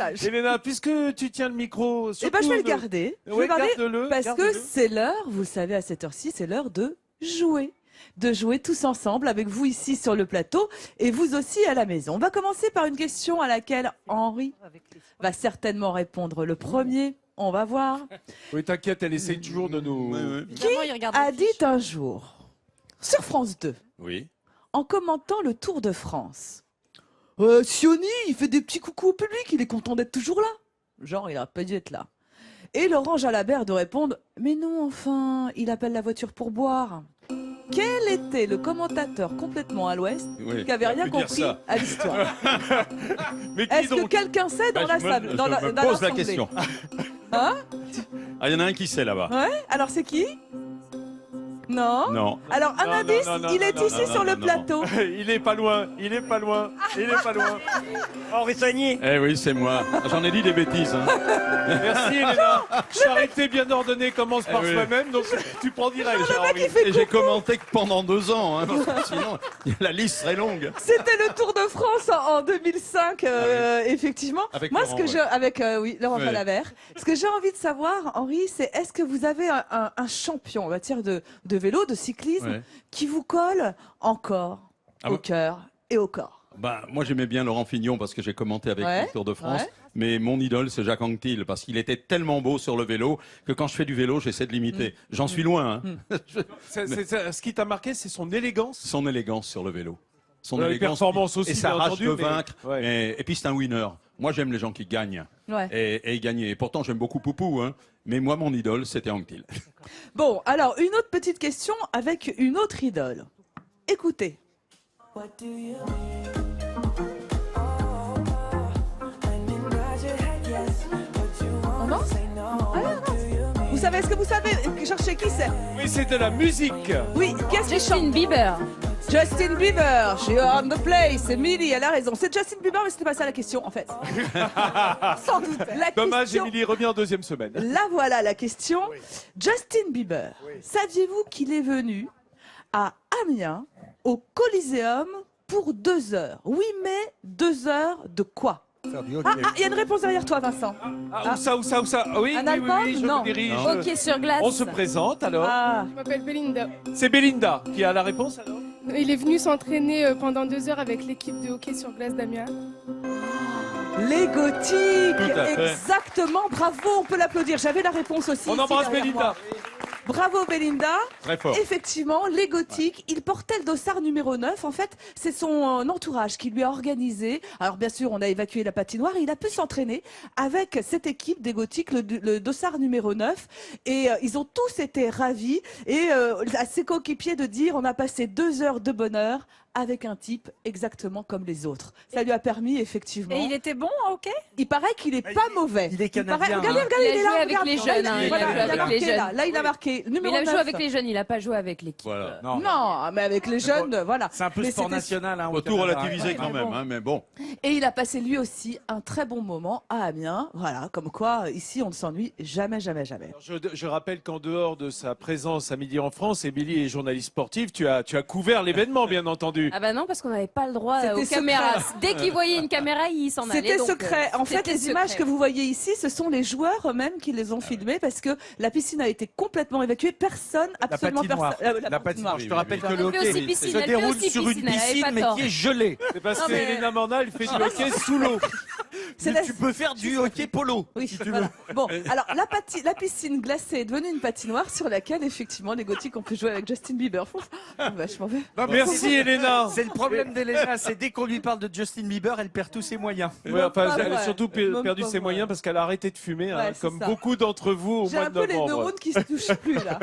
accrochage. Elena, puisque tu tiens le micro, Eh ben, je vais le garder. Je vais Ouais, le garder garde-le, parce garde-le. que c'est l'heure, vous le savez, à cette heure-ci, c'est l'heure de jouer. De jouer tous ensemble avec vous ici sur le plateau et vous aussi à la maison. On va commencer par une question à laquelle Henri va certainement répondre le premier. On va voir. Oui, t'inquiète, elle essaye toujours de nous... Qui a dit un jour, sur France 2, Oui. en commentant le Tour de France, Sioni, il fait des petits coucous au public, il est content d'être toujours là. Genre, il a pas dû être là. Et Laurent Jalabert de répondre, mais non, enfin, il appelle la voiture pour boire. Quel était le commentateur complètement à l'ouest Oui, qui avait rien pu dire compris ça. à l'histoire? Mais qui Est-ce que donc? quelqu'un sait dans Bah, la je me- salle, dans je la, me dans pose la l'assemblée? question. Hein? Ah, il y en a un qui sait là-bas. Ouais. Alors c'est qui? Non. Non. Alors un Non, indice, non, non, il non, est non, ici non, sur non, le non, plateau. Il est pas loin, il est pas loin, il est pas loin. Henri Sagny. Eh oui, c'est moi. J'en ai dit des bêtises. Hein. Merci Elena. Charité bien ordonnée commence par oui. soi-même, donc tu prends direct. Il fait Et j'ai commenté que pendant 2 ans, hein, parce que sinon la liste serait longue. C'était le Tour de France en 2005, effectivement. Avec Moi, Laurent, ce que ouais. j'ai avec oui, Laurent Ouais. Jalabert. Ce que j'ai envie de savoir, Henri, c'est est-ce que vous avez un champion, on va dire, de vélo, de cyclisme, Ouais. qui vous colle encore Ah au bon cœur et au corps? Bah, moi j'aimais bien Laurent Fignon parce que j'ai commenté avec Ouais, le Tour de France. ouais. Mais mon idole c'est Jacques Anquetil parce qu'il était tellement beau sur le vélo que quand je fais du vélo j'essaie de l'imiter. J'en suis loin. Hein. Ce qui t'a marqué, c'est son élégance. Son élégance sur le vélo. Son Les élégance performances aussi, et sa bien rage entendu, de mais- vaincre. ouais. Et puis c'est un winner. Moi j'aime les gens qui gagnent. Ouais. Et gagner. Et pourtant j'aime beaucoup Poupou. Hein. Mais moi mon idole c'était Anquetil. Bon, alors une autre petite question avec une autre idole. Écoutez. On danse? Ah, non. Vous savez, est-ce que vous savez chercher qui c'est? Oui, c'est de la musique. Oui, qu'est-ce qui Justin chante? Bieber. Justin Bieber, she on the place. Emily, elle a raison. C'est Justin Bieber, mais c'était pas ça la question, en fait. Sans doute. La Dommage, question, Émilie revient en deuxième semaine. là voilà la question. Justin Bieber, saviez-vous qu'il est venu à Amiens, au Coliseum, pour 2 heures? Oui, mais 2 heures de quoi? Il y a une réponse derrière toi, Vincent. Ah, où ça? Ah, oui, Un oui, album? oui, je Non. me dirige. Hockey sur glace. On se présente alors. Ah, Je m'appelle Belinda. C'est Belinda qui a la réponse alors. Il est venu s'entraîner pendant 2 heures avec l'équipe de hockey sur glace d'Amiens. les gothiques. Tout à fait. Exactement, bravo, on peut l'applaudir. J'avais la réponse aussi. On ici embrasse derrière Belinda. moi. Bravo Belinda. Très fort. Effectivement, les gothiques, il portait le dossard numéro 9. En fait, c'est son entourage qui lui a organisé. Alors bien sûr, on a évacué la patinoire et il a pu s'entraîner avec cette équipe des gothiques, le dossard numéro 9. Et ils ont tous été ravis. Et à ses coéquipiers de dire, on a passé 2 heures de bonheur avec un type exactement comme les autres. Ça lui a permis effectivement. Et il était bon en hockey? Il paraît qu'il est pas mauvais. il est paraît- canadien, Regardez, hein. regardez, Il a il est joué là. avec regarde. les jeunes, hein, il a Voilà, joué avec marqué les jeunes. là. Là, il a marqué Mais numéro il a joué 9. avec les jeunes, il n'a pas joué avec l'équipe. Voilà. Non, mais avec les jeunes, voilà. C'est un peu Mais sport c'était- national. Hein, au Faut tout Canada. relativiser Ouais, quand mais même, bon. hein, mais bon. Et il a passé lui aussi un très bon moment à Amiens. Voilà, comme quoi, ici, on ne s'ennuie jamais, jamais, jamais. Alors, je rappelle qu'en dehors de sa présence à Midi en France, Émilie est journaliste sportive. Tu as couvert l'événement, bien entendu. Ah bah non, parce qu'on n'avait pas le droit C'était aux secret. caméras. Dès qu'il voyait une caméra, il s'en allait. C'était donc, secret. En fait, c'était les images secret. que vous voyez ici, ce sont les joueurs eux-mêmes qui les ont filmés parce que la piscine a été complètement évacuée. Personne, absolument patinoire. personne. La patinoire. Je te rappelle que Elle le fait hockey aussi piscine, se elle fait déroule aussi sur une piscine, elle avait piscine, pas mais tort. qui est gelée. C'est parce Non, que mais- Elena Morna, elle fait du hockey sous l'eau. C'est la- Tu peux faire du hockey polo. Oui, voilà. Bon, alors la piscine glacée est devenue une patinoire sur laquelle effectivement les gothiques ont pu jouer avec Justin Bieber. Vachement bien. Non, mais Merci Elena. C'est le problème d'Elena, c'est dès qu'on lui parle de Justin Bieber, elle perd tous ses moyens. Ouais, enfin, Pas elle a vrai. surtout Même perdu pas ses vrai. moyens parce qu'elle a arrêté de fumer, hein, Ouais, c'est comme ça. beaucoup d'entre vous au J'ai mois un de peu les novembre. neurones qui se touchent plus là.